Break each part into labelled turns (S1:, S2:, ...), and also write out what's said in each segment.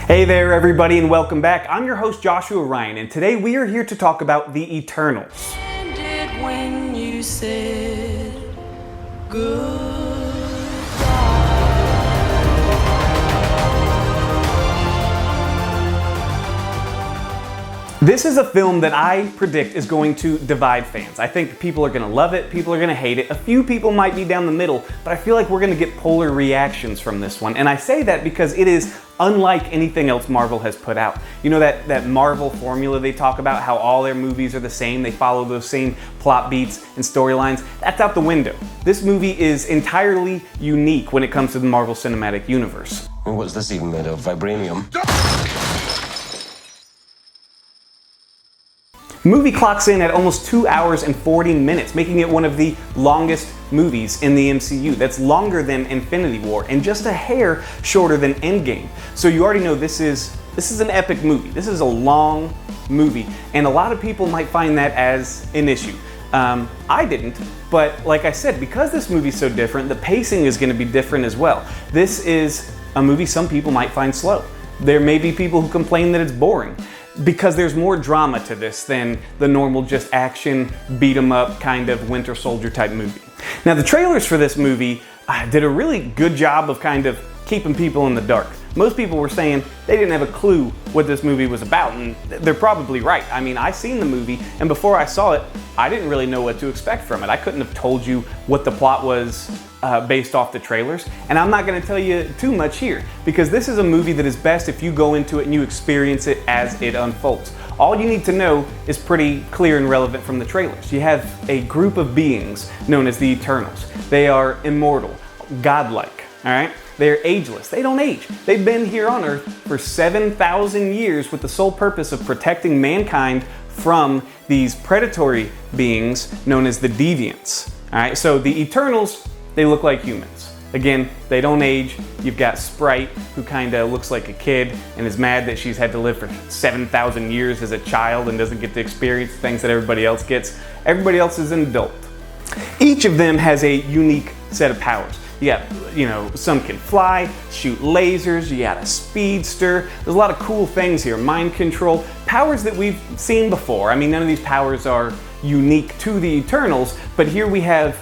S1: Hey there everybody and welcome back. I'm your host Joshua Ryan and today we are here to talk about the Eternals.
S2: When you said goodbye.
S1: This is a film that I predict is going to divide fans. I think people are going to love it, people are going to hate it. A few people might be down the middle, but I feel like we're going to get polar reactions from this one. And I say that because it is unlike anything else Marvel has put out. You know that Marvel formula they talk about, how all their movies are the same, they follow those same plot beats and storylines? That's out the window. This movie is entirely unique when it comes to the Marvel Cinematic Universe.
S3: And what's this even made of? Vibranium?
S1: The movie clocks in at almost 2 hours and 40 minutes, making it one of the longest movies in the MCU. That's longer than Infinity War and just a hair shorter than Endgame. So you already know this is an epic movie. This is a long movie, and a lot of people might find that as an issue. I didn't, but like I said, because this movie's so different, the pacing is going to be different as well. This is a movie some people might find slow. There may be people who complain that it's boring, because there's more drama to this than the normal just action, beat 'em up kind of Winter Soldier type movie. Now the trailers for this movie did a really good job of kind of keeping people in the dark. Most people were saying they didn't have a clue what this movie was about, and they're probably right. I mean, I seen the movie, and before I saw it, I didn't really know what to expect from it. I couldn't have told you what the plot was based off the trailers, and I'm not going to tell you too much here, because this is a movie that is best if you go into it and you experience it as it unfolds. All you need to know is pretty clear and relevant from the trailers. You have a group of beings known as the Eternals. They are immortal, godlike, all right? They're ageless. They don't age. They've been here on Earth for 7,000 years with the sole purpose of protecting mankind from these predatory beings known as the Deviants. All right, so the Eternals, they look like humans. Again, they don't age. You've got Sprite, who kind of looks like a kid and is mad that she's had to live for 7,000 years as a child and doesn't get to experience things that everybody else gets. Everybody else is an adult. Each of them has a unique set of powers. You got, some can fly, shoot lasers, you got a speedster. There's a lot of cool things here. Mind control, powers that we've seen before. I mean, none of these powers are unique to the Eternals, but here we have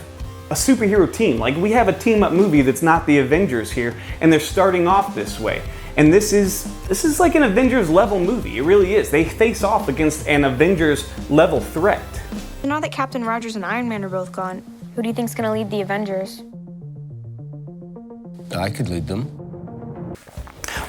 S1: a superhero team. Like, we have a team-up movie that's not the Avengers here, and they're starting off this way. And this is like an Avengers level movie. It really is. They face off against an Avengers level threat.
S4: Now that Captain Rogers and Iron Man are both gone, who do you think's gonna lead the Avengers?
S3: I could lead them.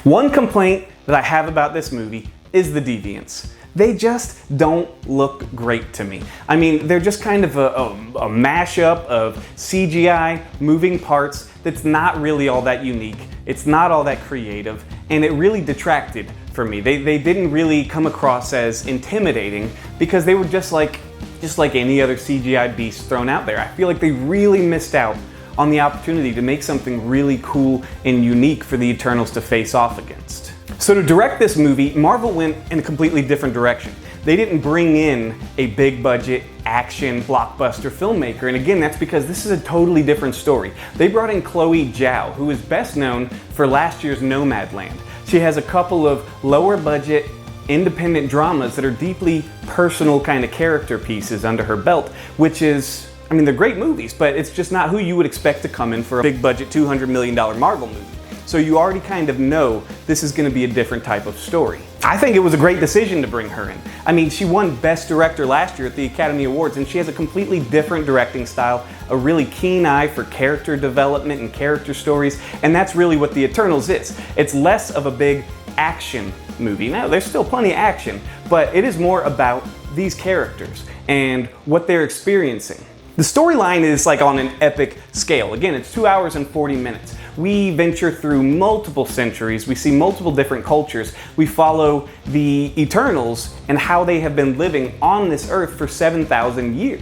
S1: One complaint that I have about this movie is the Deviants. They just don't look great to me. I mean, they're just kind of a mashup of CGI moving parts that's not really all that unique. It's not all that creative, and it really detracted for me. They didn't really come across as intimidating because they were just like any other CGI beast thrown out there. I feel like they really missed out on the opportunity to make something really cool and unique for the Eternals to face off against. So to direct this movie, Marvel went in a completely different direction. They didn't bring in a big budget action blockbuster filmmaker, and again, that's because this is a totally different story. They brought in Chloé Zhao, who is best known for last year's Nomadland. She has a couple of lower budget independent dramas that are deeply personal kind of character pieces under her belt, which is, I mean, they're great movies, but it's just not who you would expect to come in for a big budget $200 million Marvel movie. So you already kind of know this is going to be a different type of story. I think it was a great decision to bring her in. I mean, she won Best Director last year at the Academy Awards, and she has a completely different directing style, a really keen eye for character development and character stories, and that's really what the Eternals is. It's less of a big action movie. Now, there's still plenty of action, but it is more about these characters and what they're experiencing. The storyline is like on an epic scale. Again, it's 2 hours and 40 minutes. We venture through multiple centuries. We see multiple different cultures. We follow the Eternals and how they have been living on this earth for 7,000 years.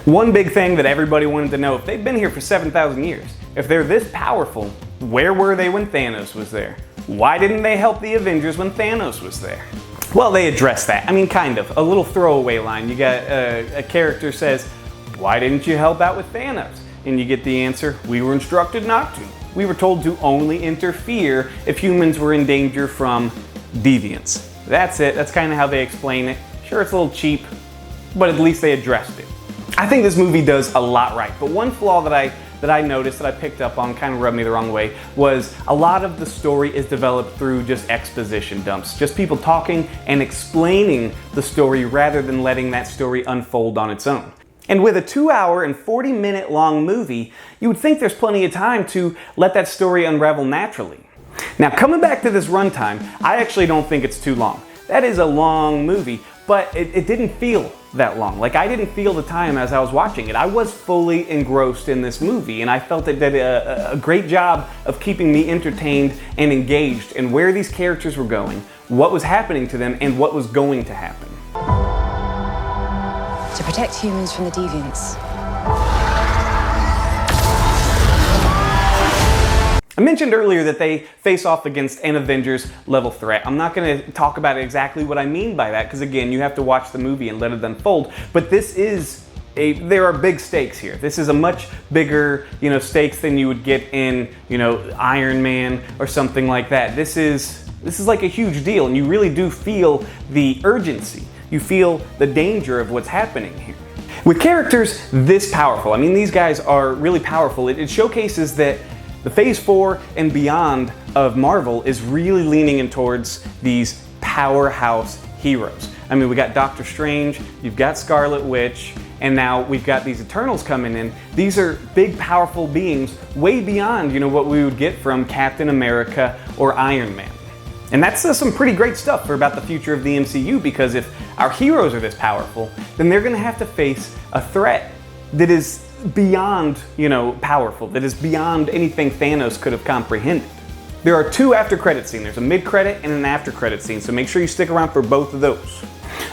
S1: One big thing that everybody wanted to know, if they've been here for 7,000 years, if they're this powerful, where were they when Thanos was there? Why didn't they help the Avengers when Thanos was there? Well, they addressed that. I mean, kind of. A little throwaway line. You got a character says, "Why didn't you help out with Thanos?" And you get the answer, "We were instructed not to." we were told to only interfere if humans were in danger from deviants. That's it. That's kind of how they explain it. Sure, it's a little cheap, but at least they addressed it. I think this movie does a lot right, but one flaw that I noticed, that I picked up on, kind of rubbed me the wrong way, was a lot of the story is developed through just exposition dumps. Just people talking and explaining the story rather than letting that story unfold on its own. And with a 2-hour and 40-minute long movie, you would think there's plenty of time to let that story unravel naturally. Now, coming back to this runtime, I actually don't think it's too long. That is a long movie, but it didn't feel that long. Like, I didn't feel the time as I was watching it. I was fully engrossed in this movie, and I felt it did a great job of keeping me entertained and engaged in where these characters were going, what was happening to them, and what was going to happen.
S5: To protect humans from the deviants.
S1: I mentioned earlier that they face off against an Avengers level threat. I'm not going to talk about exactly what I mean by that, because again, you have to watch the movie and let it unfold, but there are big stakes here. This is a much bigger, stakes than you would get in, Iron Man or something like that. This is like a huge deal, and you really do feel the urgency. You feel the danger of what's happening here. With characters this powerful, I mean, these guys are really powerful. It showcases that the Phase 4 and beyond of Marvel is really leaning in towards these powerhouse heroes. I mean, we got Doctor Strange, you've got Scarlet Witch, and now we've got these Eternals coming in. These are big, powerful beings, way beyond, what we would get from Captain America or Iron Man. And that's some pretty great stuff for about the future of the MCU, because if our heroes are this powerful, then they're gonna have to face a threat that is beyond, powerful, that is beyond anything Thanos could have comprehended. There are 2 after-credit scenes. There's a mid-credit and an after-credit scene, so make sure you stick around for both of those.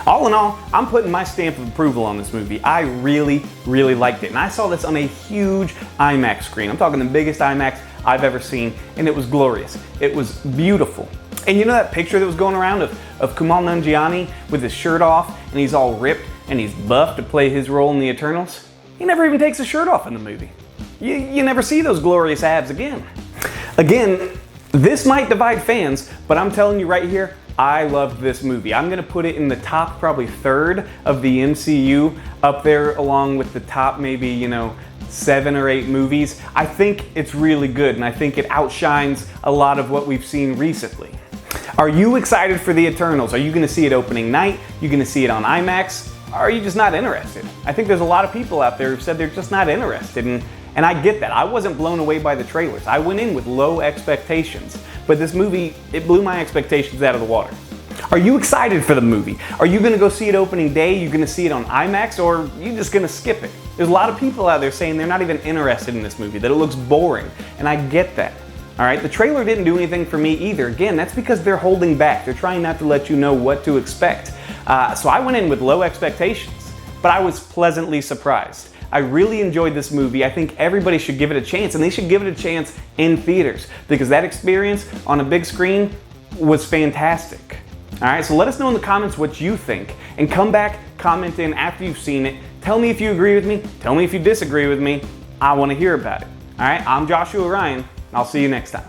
S1: All in all, I'm putting my stamp of approval on this movie. I really, really liked it. And I saw this on a huge IMAX screen. I'm talking the biggest IMAX I've ever seen, and it was glorious. It was beautiful. And you know that picture that was going around of Kumail Nanjiani with his shirt off, and he's all ripped, and he's buffed to play his role in the Eternals? He never even takes his shirt off in the movie. You never see those glorious abs again. Again, this might divide fans, but I'm telling you right here, I loved this movie. I'm gonna put it in the top probably 1/3 of the MCU, up there along with the top maybe, 7 or 8 movies. I think it's really good, and I think it outshines a lot of what we've seen recently. Are you excited for the Eternals? Are you gonna see it opening night? Are you gonna see it on IMAX? Or are you just not interested? I think there's a lot of people out there who've said they're just not interested, and I get that. I wasn't blown away by the trailers. I went in with low expectations, but this movie, it blew my expectations out of the water. Are you excited for the movie? Are you gonna go see it opening day? Are you gonna see it on IMAX, or are you just gonna skip it? There's a lot of people out there saying they're not even interested in this movie, that it looks boring, and I get that. All right, the trailer didn't do anything for me either. Again, that's because they're holding back. They're trying not to let you know what to expect. So I went in with low expectations, but I was pleasantly surprised. I really enjoyed this movie. I think everybody should give it a chance, and they should give it a chance in theaters, because that experience on a big screen was fantastic. All right, so let us know in the comments what you think, and come back, comment in after you've seen it. Tell me if you agree with me. Tell me if you disagree with me. I want to hear about it. All right, I'm Joshua Ryan. I'll see you next time.